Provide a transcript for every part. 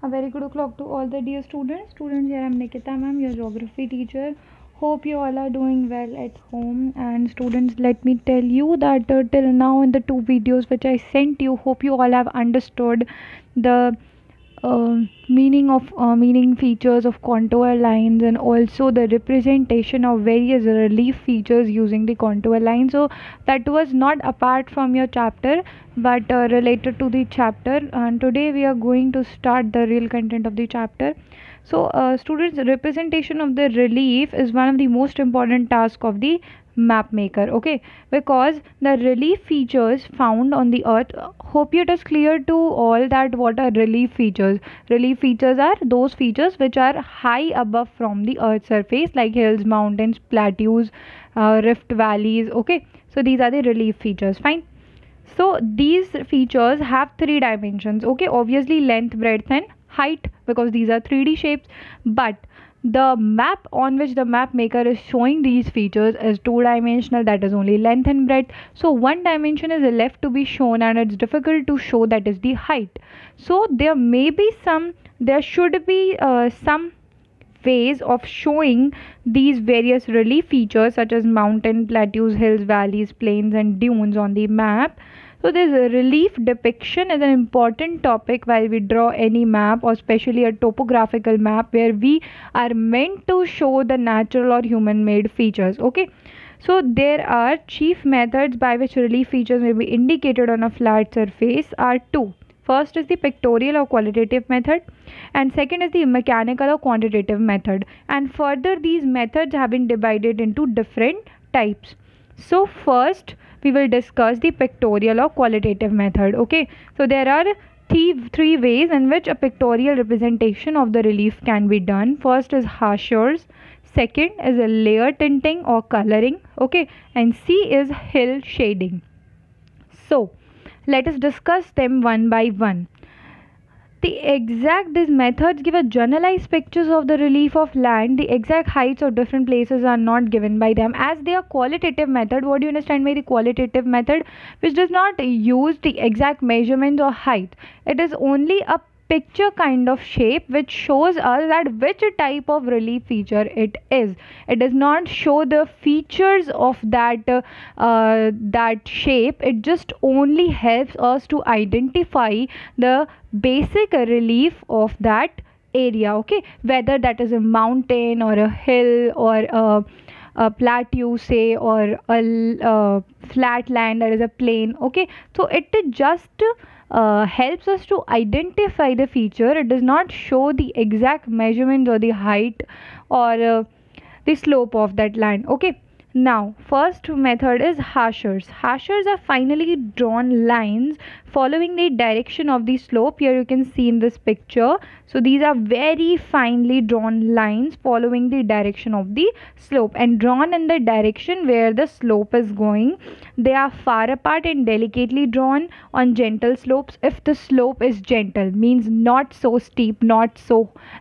A very good o'clock to all the dear students. Students, here I'm Nikita ma'am, your geography teacher. Hope you all are doing well at home. And students, let me tell you that till now in the two videos which I sent you, hope you all have understood the meaning features of contour lines, and also the representation of various relief features using the contour line. So that was not apart from your chapter but related to the chapter, and today we are going to start the real content of the chapter. So students, representation of the relief is one of the most important tasks of the map maker, okay, because the relief features found on the earth, hope it is clear to all that what are relief features. Relief features are those features which are high above from the earth's surface, like hills, mountains, plateaus, rift valleys, okay. So these are the relief features, fine. So these features have three dimensions, okay, obviously length, breadth and height, because these are 3D shapes. But the map on which the map maker is showing these features is two dimensional, that is only length and breadth. So one dimension is left to be shown and it's difficult to show, that is the height. So there should be some ways of showing these various relief features such as mountain, plateaus, hills, valleys, plains and dunes on the map. So this relief depiction is an important topic while we draw any map, or especially a topographical map where we are meant to show the natural or human made features, okay. So there are chief methods by which relief features may be indicated on a flat surface are two. First is the pictorial or qualitative method, and second is the mechanical or quantitative method. And further, these methods have been divided into different types. So first we will discuss the pictorial or qualitative method, okay. So there are three ways in which a pictorial representation of the relief can be done. First is hachures, second is a layer tinting or coloring, okay, and C is hill shading. So let us discuss them one by one. These methods give a generalized pictures of the relief of land. The exact heights of different places are not given by them, as they are qualitative method. What do you understand by the qualitative method? Which does not use the exact measurements or height. It is only a picture kind of shape which shows us that which type of relief feature it is. It does not show the features of that shape. It just only helps us to identify the basic relief of that area, okay, whether that is a mountain or a hill or a plateau, say, or a flat land, that is a plain, okay. So it just helps us to identify the feature. It does not show the exact measurements or the height or the slope of that land, okay. Now first method is hachures. Hachures are finely drawn lines following the direction of the slope. Here you can see in this picture. So these are very finely drawn lines following the direction of the slope and drawn in the direction where the slope is going. They are far apart and delicately drawn on gentle slopes. If the slope is gentle, means not so steep, not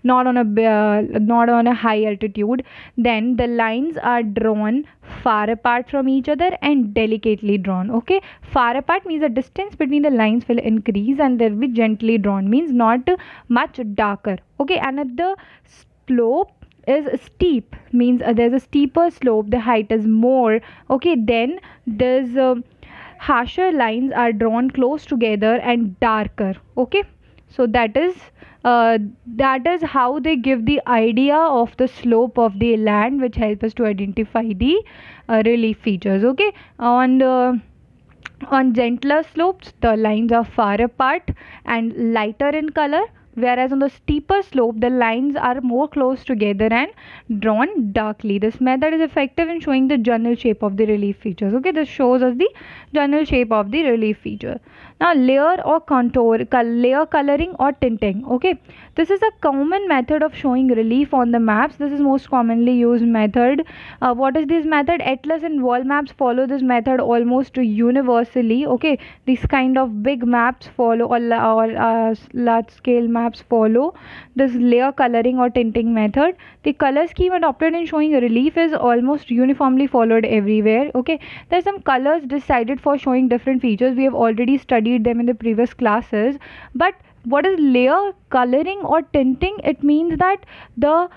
on a high altitude, then the lines are drawn far apart from each other and delicately drawn, okay. Far apart means the distance between the lines will increase, and they'll be gently drawn, means not much darker, okay. And if the slope is steep, means there's a steeper slope, the height is more, okay, then there's harsher lines are drawn close together and darker, okay. So that is how they give the idea of the slope of the land, which help us to identify the relief features, okay. On gentler slopes, the lines are far apart and lighter in color, whereas on the steeper slope the lines are more close together and drawn darkly. This method is effective in showing the general shape of the relief features, okay. This shows us the general shape of the relief feature. Now layer or contour, layer coloring or tinting, okay. This is a common method of showing relief on the maps. This is most commonly used method. What is this method? Atlas and wall maps follow this method almost universally, okay. These kind of big maps follow, or large scale maps follow this layer coloring or tinting method. The color scheme adopted in showing relief is almost uniformly followed everywhere, okay. There are some colors decided for showing different features. We have already studied them in the previous classes, but what is layer coloring or tinting? It means that the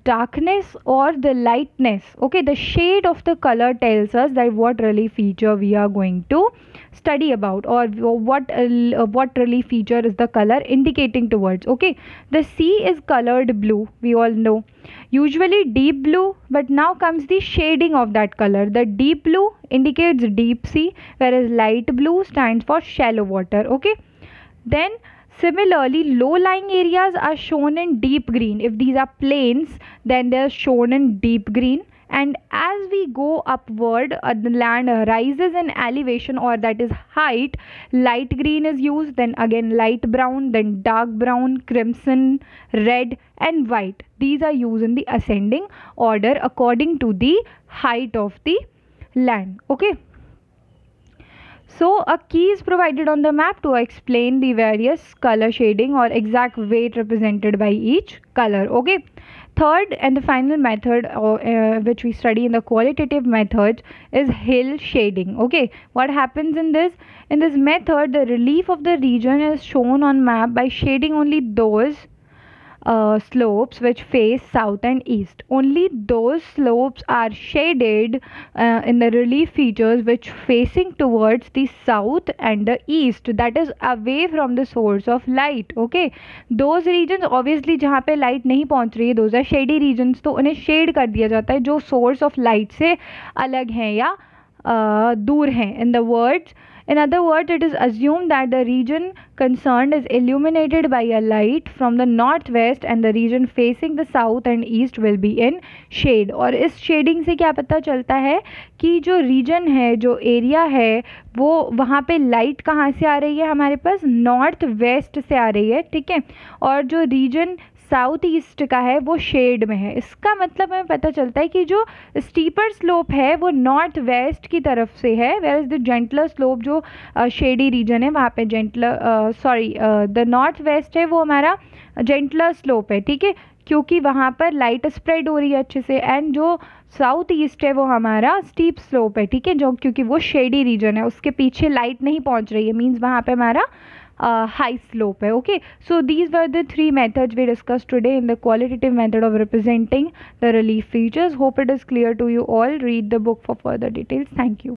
darkness or the lightness, okay, the shade of the color tells us that what relief feature we are going to study about, or what relief feature is the color indicating towards. Okay, the sea is colored blue, we all know, usually deep blue, but now comes the shading of that color. The deep blue indicates deep sea, whereas light blue stands for shallow water. Okay, then similarly, low-lying areas are shown in deep green. If these are plains, then they are shown in deep green. And as we go upward, the land rises in elevation, or that is height. Light green is used, then again light brown, then dark brown, crimson, red, and white. These are used in the ascending order according to the height of the land. Okay. So a key is provided on the map to explain the various color shading or exact weight represented by each color. Okay. Third and the final method which we study in the qualitative methods is hill shading. Okay. What happens in this? In this method, the relief of the region is shown on map by shading only those slopes which face south and east. Only those slopes are shaded in the relief features which facing towards the south and the east, that is away from the source of light. Okay, those regions obviously जहाँ पे light नहीं पहुँच रही है, those are shady regions, तो उन्हें shade कर दिया जाता है जो source of light से अलग हैं या दूर हैं. In other words, it is assumed that the region concerned is illuminated by a light from the northwest and the region facing the south and east will be in shade. और इस shading से क्या पता चलता है कि जो region है, जो area है, वो वहाँ पे light कहाँ से आ रही है, हमारे पास नॉर्थ वेस्ट से आ रही है. ठीक है, और जो region साउथ ईस्ट का है वो शेड में है. इसका मतलब हमें पता चलता है कि जो स्टीपर स्लोप है वो नॉर्थ वेस्ट की तरफ से है, where is the gentler slope जो शेडी रीजन है वहाँ पे द नॉर्थ वेस्ट है वो हमारा जेंटलर स्लोप है. ठीक है, क्योंकि वहाँ पर लाइट स्प्रेड हो रही है अच्छे से. एंड जो साउथ ईस्ट है वो हमारा स्टीप स्लोप है. ठीक है, जो क्योंकि वो शेडी रीजन है, उसके पीछे लाइट नहीं पहुँच रही है, मीन्स वहाँ पे हमारा high slope hai. Okay, so these were the three methods we discussed today in the qualitative method of representing the relief features. Hope it is clear to you all. Read the book for further details. Thank you.